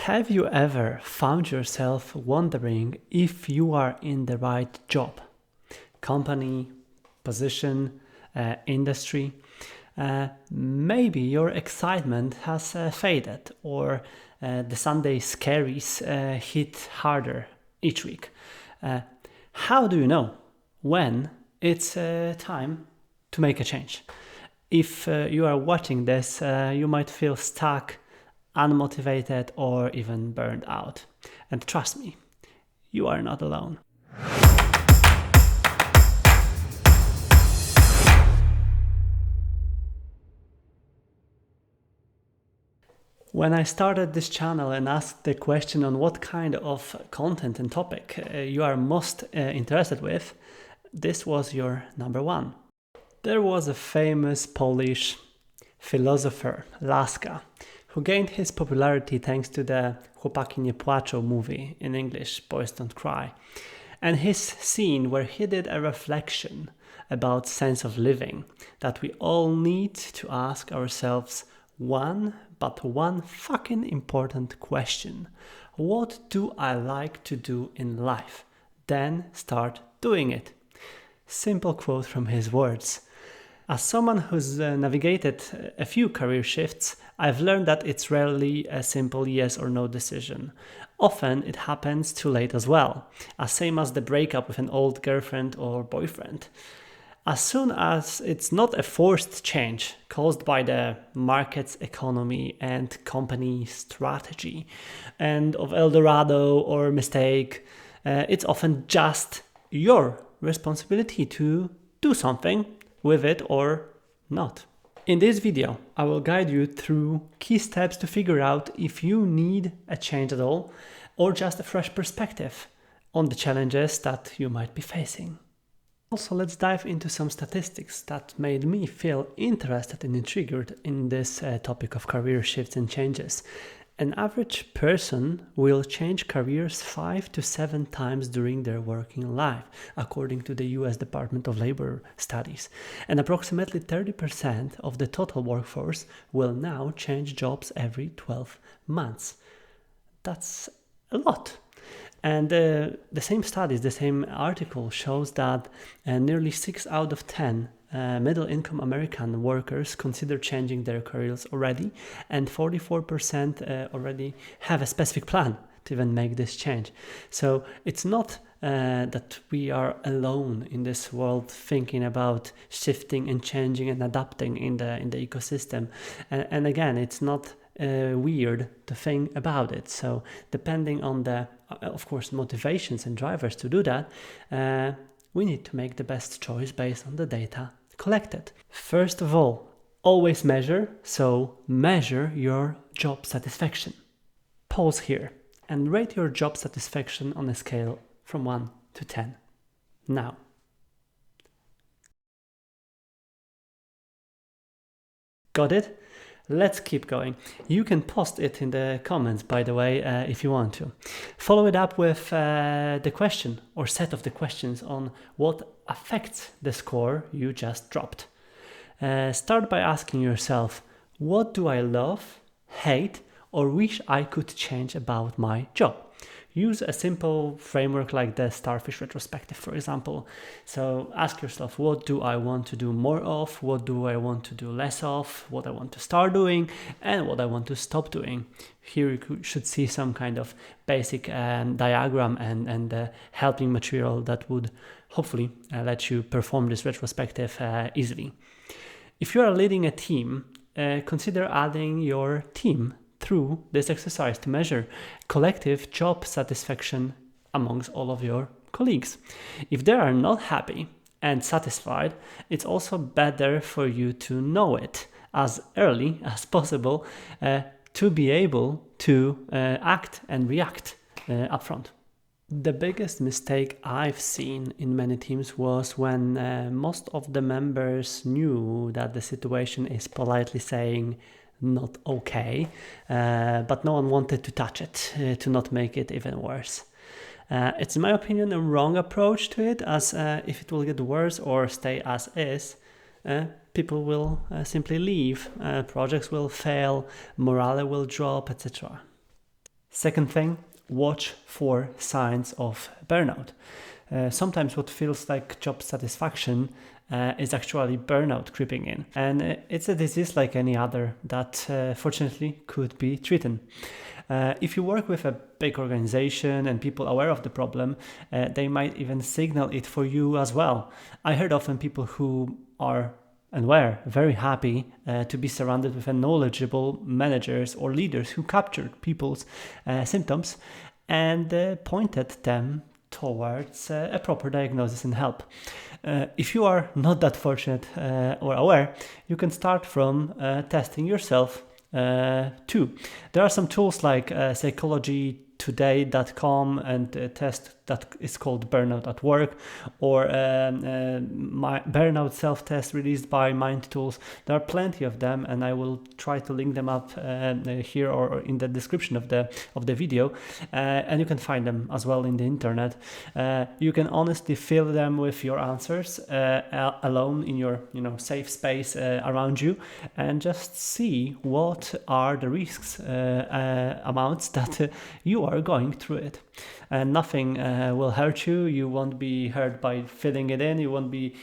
Have you ever found yourself wondering if you are in the right job, company, position, industry? Maybe your excitement has faded, or the Sunday Scaries hit harder each week. How do you know when it's time to make a change? If you are watching this, you might feel stuck, unmotivated, or even burned out. And trust me, you are not alone. When I started this channel and asked the question on what kind of content and topic you are most interested with, this was your number one. There was a famous Polish philosopher, Laska, who gained his popularity thanks to the Chłopaki nie płaczą movie, in English, Boys Don't Cry, and his scene where he did a reflection about sense of living, that we all need to ask ourselves one fucking important question. What do I like to do in life? Then start doing it. Simple quote from his words. As someone who's navigated a few career shifts, I've learned that it's rarely a simple yes or no decision. Often it happens too late as well, as same as the breakup with an old girlfriend or boyfriend. As soon as it's not a forced change caused by the market's economy and company strategy and of Eldorado or mistake, it's often just your responsibility to do something with it or not. In this video, I will guide you through key steps to figure out if you need a change at all or just a fresh perspective on the challenges that you might be facing. Also, let's dive into some statistics that made me feel interested and intrigued in this topic of career shifts and changes. An average person will change careers 5 to 7 times during their working life, according to the US Department of Labor studies. And approximately 30% of the total workforce will now change jobs every 12 months. That's a lot. And the same studies, the same article shows that nearly 6 out of 10 middle-income American workers consider changing their careers already, and 44% already have a specific plan to even make this change. So it's not that we are alone in this world thinking about shifting and changing and adapting in the ecosystem. And again, it's not weird to think about it. So depending on the, of course, motivations and drivers to do that, we need to make the best choice based on the data collected. First of all, always measure. So measure your job satisfaction. Pause here and rate your job satisfaction on a scale from 1 to 10. Now. Got it? Let's keep going. You can post it in the comments, by the way, if you want to. Follow it up with the question or set of the questions on what affects the score you just dropped. Start by asking yourself, what do I love, hate, or wish I could change about my job? Use a simple framework like the starfish retrospective, for example. So ask yourself, what do I want to do more of? What do I want to do less of? What I want to start doing and what I want to stop doing. Here you should see some kind of basic diagram and helping material that would hopefully let you perform this retrospective easily. If you are leading a team, consider adding your team through this exercise to measure collective job satisfaction amongst all of your colleagues. If they are not happy and satisfied, it's also better for you to know it as early as possible to be able to act and react upfront. The biggest mistake I've seen in many teams was when most of the members knew that the situation is politely saying not okay, but no one wanted to touch it to not make it even worse. It's in my opinion a wrong approach to it, as if it will get worse or stay as is, people will simply leave, projects will fail, morale will drop, etc. Second thing, watch for signs of burnout. Sometimes what feels like job satisfaction is actually burnout creeping in. And it's a disease like any other that fortunately could be treated. If you work with a big organization and people aware of the problem, they might even signal it for you as well. I heard often people who are and were very happy to be surrounded with knowledgeable managers or leaders who captured people's symptoms and pointed them towards a proper diagnosis and help. If you are not that fortunate or aware, you can start from testing yourself too. There are some tools like psychologytoday.com and a test that is called Burnout at Work, or my Burnout self-test released by Mind Tools. There are plenty of them, and I will try to link them up here or in the description of the video, and you can find them as well in the internet. You can honestly fill them with your answers alone in your safe space around you, and just see what are the risks amounts that you are going through it. And nothing will hurt you. You won't be hurt by filling it in. You won't be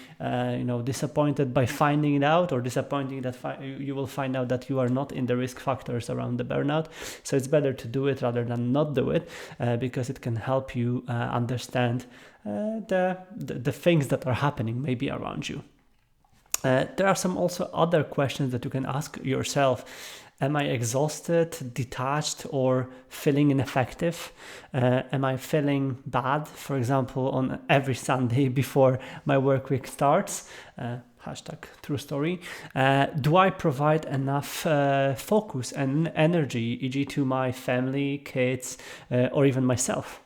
disappointed by finding it out, or disappointing that you will find out that you are not in the risk factors around the burnout. So it's better to do it rather than not do it, because it can help you understand the things that are happening maybe around you. There are some also other questions that you can ask yourself. Am I exhausted, detached, or feeling ineffective? Am I feeling bad, for example, on every Sunday before my work week starts? Hashtag true story. Do I provide enough focus and energy, e.g. to my family, kids, or even myself?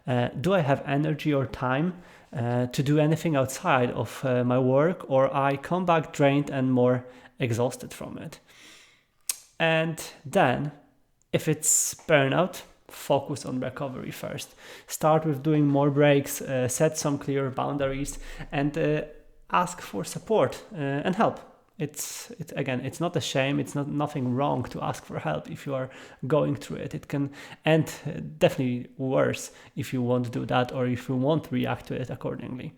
Do I have energy or time to do anything outside of my work, or I come back drained and more exhausted from it? And then, if it's burnout, focus on recovery first. Start with doing more breaks, set some clear boundaries, and ask for support and help. It's not a shame. It's nothing wrong to ask for help if you are going through it. It can end definitely worse if you won't do that, or if you won't react to it accordingly.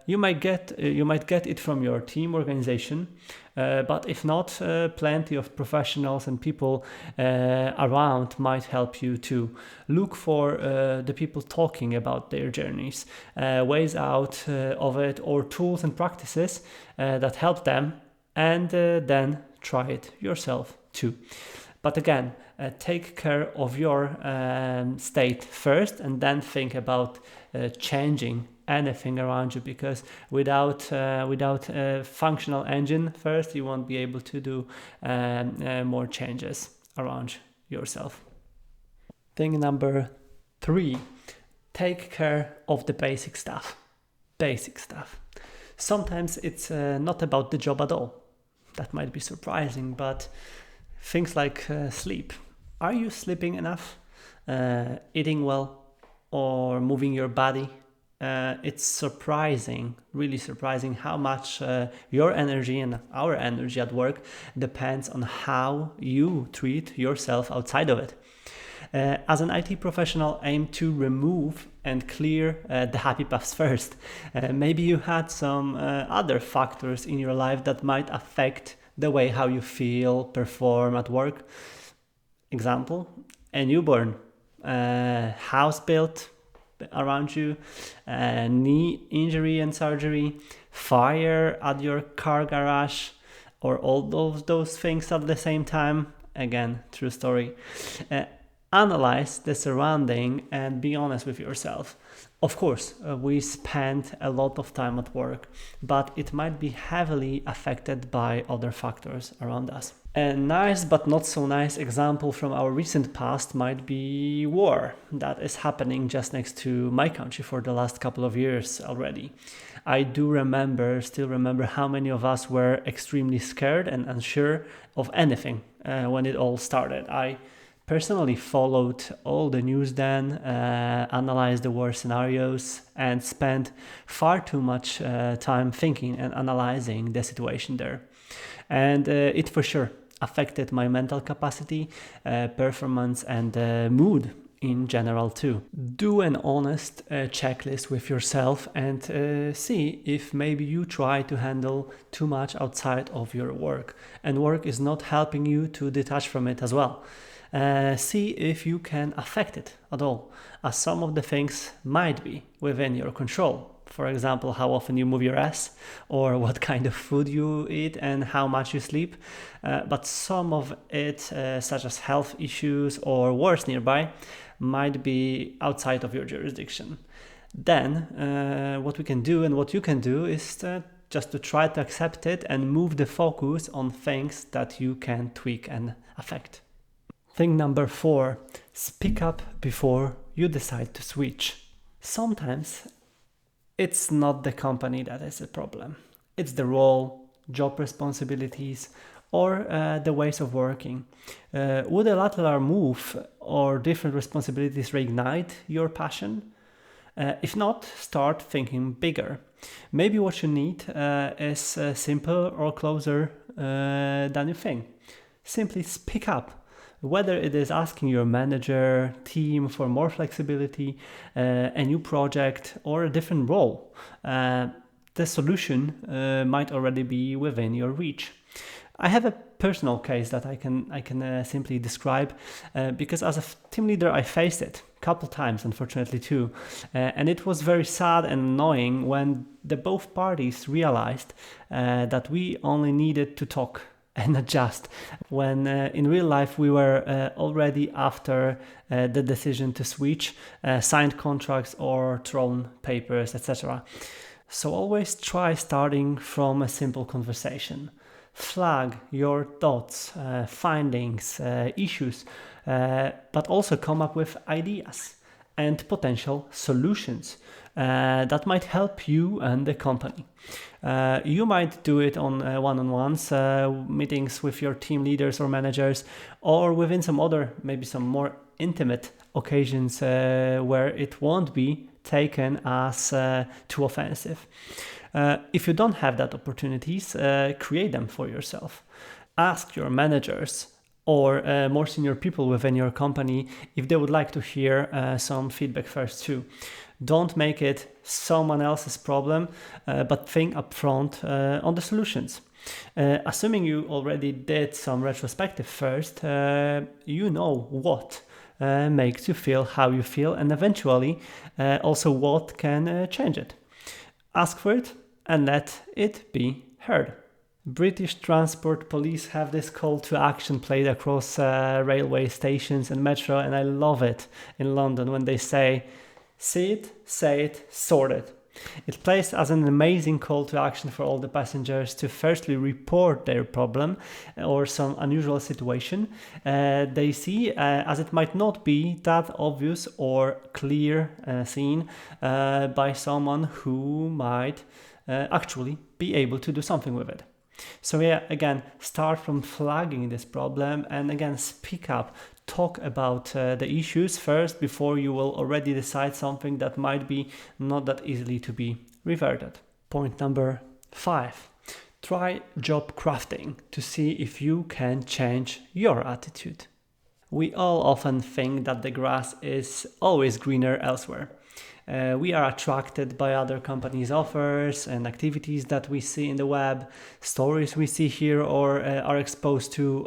You might get it from your team organization, but if not, plenty of professionals and people around might help you too. Look for the people talking about their journeys, ways out of it, or tools and practices that help them, and then try it yourself too. But again, take care of your state first, and then think about changing anything around you, because without a functional engine first, you won't be able to do more changes around yourself. Thing number 3, take care of the basic stuff. Sometimes it's not about the job at all. That might be surprising, but things like sleep. Are you sleeping enough? Eating well, or moving your body? It's surprising, really surprising, how much your energy and our energy at work depends on how you treat yourself outside of it. As an IT professional, aim to remove and clear the happy paths first. Maybe you had some other factors in your life that might affect the way how you feel, perform at work. Example, a newborn, house built around you, knee injury and surgery, fire at your car garage, or all those things at the same time. Again, true story. Analyze the surrounding and be honest with yourself. Of course, we spend a lot of time at work, but it might be heavily affected by other factors around us. A nice but not so nice example from our recent past might be war that is happening just next to my country for the last couple of years already. I still remember how many of us were extremely scared and unsure of anything when it all started. I personally followed all the news then, analyzed the worst scenarios, and spent far too much time thinking and analyzing the situation there. And it for sure affected my mental capacity, performance, and mood in general too. Do an honest checklist with yourself and see if maybe you try to handle too much outside of your work and work is not helping you to detach from it as well. See if you can affect it at all, as some of the things might be within your control. For example, how often you move your ass, or what kind of food you eat and how much you sleep. But some of it, such as health issues or wars nearby, might be outside of your jurisdiction. Then, what we can do and what you can do is just to try to accept it and move the focus on things that you can tweak and affect. Thing number 4, speak up before you decide to switch. Sometimes it's not the company that is a problem. It's the role, job responsibilities, or the ways of working. Would a lateral move or different responsibilities reignite your passion? If not, start thinking bigger. Maybe what you need is simpler or closer than you think. Simply speak up. Whether it is asking your manager, team for more flexibility, a new project, or a different role, the solution might already be within your reach. I have a personal case that I can simply describe because as a team leader I faced it a couple times, unfortunately too, and it was very sad and annoying when the both parties realized that we only needed to talk and adjust when in real life we were already after the decision to switch, signed contracts or thrown papers, etc. So always try starting from a simple conversation. Flag your thoughts, findings, issues, but also come up with ideas and potential solutions that might help you and the company. You might do it on one-on-ones, meetings with your team leaders or managers, or within some other, maybe some more intimate occasions where it won't be taken as too offensive. If you don't have that opportunities, create them for yourself. Ask your managers or more senior people within your company if they would like to hear some feedback first too. Don't make it someone else's problem, but think upfront on the solutions. Assuming you already did some retrospective first, you know what makes you feel how you feel, and eventually also what can change it. Ask for it and let it be heard. British Transport Police have this call to action played across railway stations and metro, and I love it in London when they say, "See it, say it, sort it." It plays as an amazing call to action for all the passengers to firstly report their problem or some unusual situation they see, as it might not be that obvious or clear seen by someone who might actually be able to do something with it. So yeah, again, start from flagging this problem and again, speak up. Talk about the issues first before you will already decide something that might be not that easily to be reverted. Point number 5. Try job crafting to see if you can change your attitude. We all often think that the grass is always greener elsewhere. We are attracted by other companies' offers and activities that we see in the web, stories we see here or are exposed to,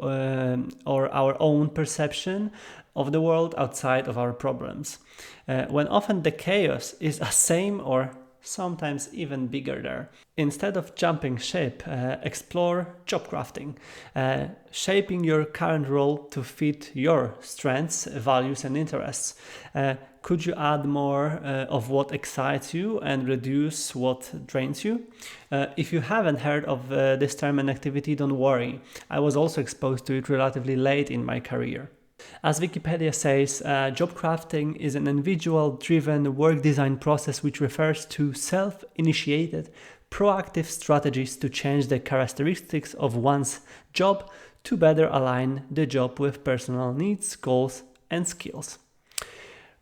or our own perception of the world outside of our problems. When often the chaos is the same or sometimes even bigger there. Instead of jumping ship, explore job crafting, shaping your current role to fit your strengths, values and interests. Could you add more of what excites you and reduce what drains you? If you haven't heard of this term and activity, don't worry. I was also exposed to it relatively late in my career. As Wikipedia says, job crafting is an individual-driven work design process which refers to self-initiated, proactive strategies to change the characteristics of one's job to better align the job with personal needs, goals, and skills.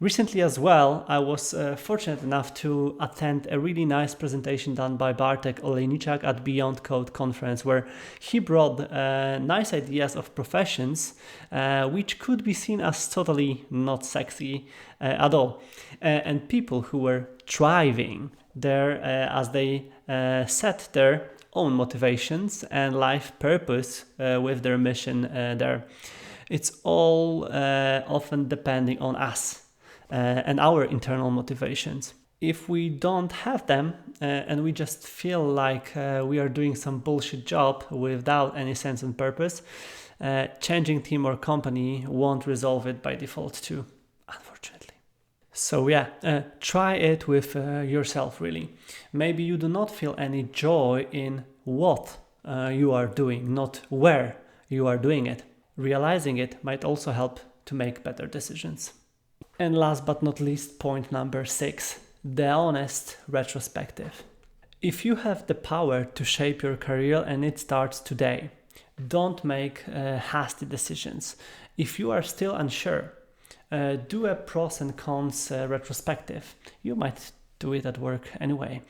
Recently as well, I was fortunate enough to attend a really nice presentation done by Bartek Olejniczak at Beyond Code conference, where he brought nice ideas of professions which could be seen as totally not sexy at all, and people who were thriving there as they set their own motivations and life purpose with their mission there. It's all often depending on us and our internal motivations. If we don't have them and we just feel like we are doing some bullshit job without any sense and purpose, changing team or company won't resolve it by default too, unfortunately. So yeah, try it with yourself really. Maybe you do not feel any joy in what you are doing, not where you are doing it. Realizing it might also help to make better decisions. And last but not least, point number 6, the honest retrospective. If you have the power to shape your career and it starts today, don't make hasty decisions. If you are still unsure, do a pros and cons retrospective. You might do it at work anyway.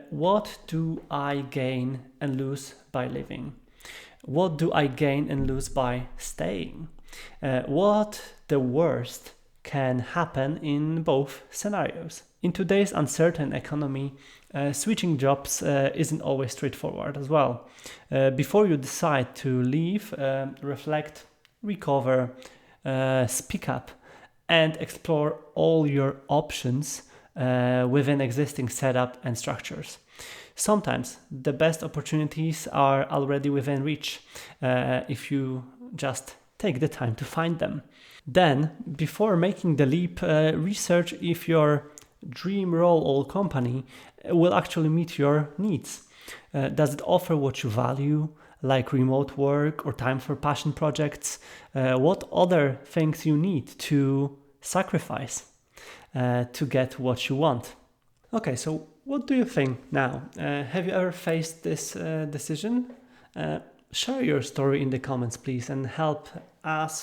What do I gain and lose by leaving? What do I gain and lose by staying? What the worst can happen in both scenarios? In today's uncertain economy, switching jobs isn't always straightforward as well. Before you decide to leave, reflect, recover, speak up, and explore all your options within existing setup and structures. Sometimes the best opportunities are already within reach if you just take the time to find them. Then, before making the leap, research if your dream role or company will actually meet your needs. Does it offer what you value, like remote work or time for passion projects? What other things you need to sacrifice to get what you want? Okay, so what do you think now? Have you ever faced this decision? Share your story in the comments, please, and help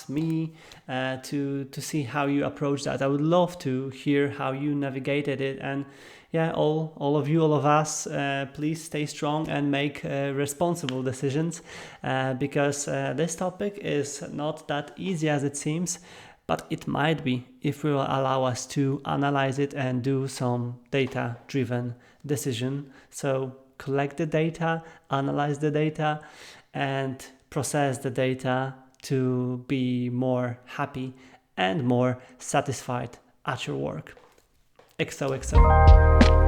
me to see how you approach that. I would love to hear how you navigated it. And yeah, all of you, all of us, please stay strong and make responsible decisions because this topic is not that easy as it seems, but it might be if we will allow us to analyze it and do some data-driven decision. So collect the data, analyze the data, and process the data to be more happy and more satisfied at your work. XOXO.